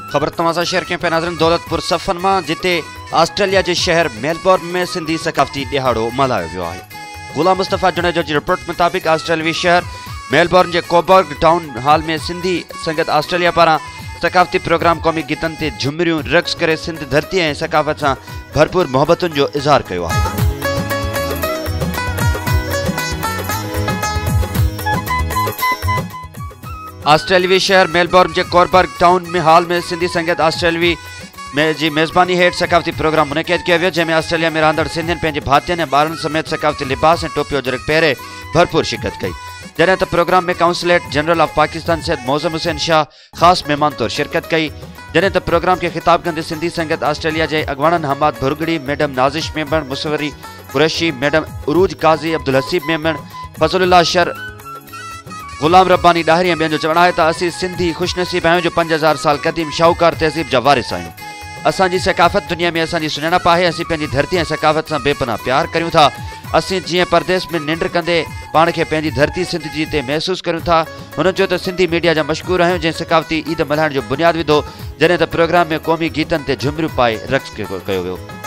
खबर तमाशा शेयर करें पे नाज़रीन दौलतपुर सफ़न में जिते ऑस्ट्रेलिया के शहर मेलबोर्न में सिंधी सकाफती दिहाड़ो मल्हायो वियो आहे। गुलाम मुस्तफ़ा जुनेजो की रिपोर्ट मुताबिक ऑस्ट्रेलवी शहर मेलबोर्न के कोबर्ग टाउन हॉल में सिंधी संगत ऑस्ट्रेलिया पारा सकाफती प्रोग्राम क़ौमी गीतन ते झुमरियों रक्स करे सिंध धरती ऐं सकाफत से भरपूर मोहब्बतुन जो इज़हार किया है। ऑस्ट्रेलवी शहर मेलबोर्न के कोबर्ग टाउन में हॉल में सिंधी संगत ऑस्ट्रेलवी में जी मेज़बानी हेठ सकाफती प्रोग्राम मुनक़िद किया वियो, जैमें ऑस्ट्रेलिया में रहंदड़ सिंधियन पंहिंजे भातियन ऐं ॿारनि समेत सकाफती लिबास ऐं टोपियो जरग पहिरे भरपूर शिरकत कई। जॾहिं त प्रोग्राम में consulate general of Pakistan Syed Mauzam Hussain Shah ख़ास मेहमान तौर शिरकत कई। जॾहिं त प्रोग्राम के खिताब कंदे सिंधी संगत ऑस्ट्रेलिया के अगवानन हमाद भुरगड़ी, मैडम नाज़िश मेमण, मुसवरी कुरैशी, मैडम उरूज काजी, अब्दुल हसीब मेमण, फज़लुल्लाह शर, गुलाम रब्बानी डाहरी ऐं ॿियनि जो चवणु आहे त असीं सिंधी ख़ुशनसीब आहियूं जो 5000 साल क़दीम शाहूकार तहज़ीब जा वारिस आहियूं। असांजी सकाफ़त दुनिया में असांजी सुञाणप आहे। असीं पंहिंजी धरती ऐं सकाफ़त सां बेपनाह प्यार करियूं था। असीं जीअं परदेस में निंड कंदे पाण खे पंहिंजी धरती सिंध जी ते महसूस करियूं था। हुन चयो त सिंधी मीडिया जा मशहूर आहियूं जंहिं सकाफ़ती ईद मल्हाइण जो बुनियाद विधो, जॾहिं त प्रोग्राम में क़ौमी गीतनि ते झुमरियूं पाए रक़्स कयो वियो।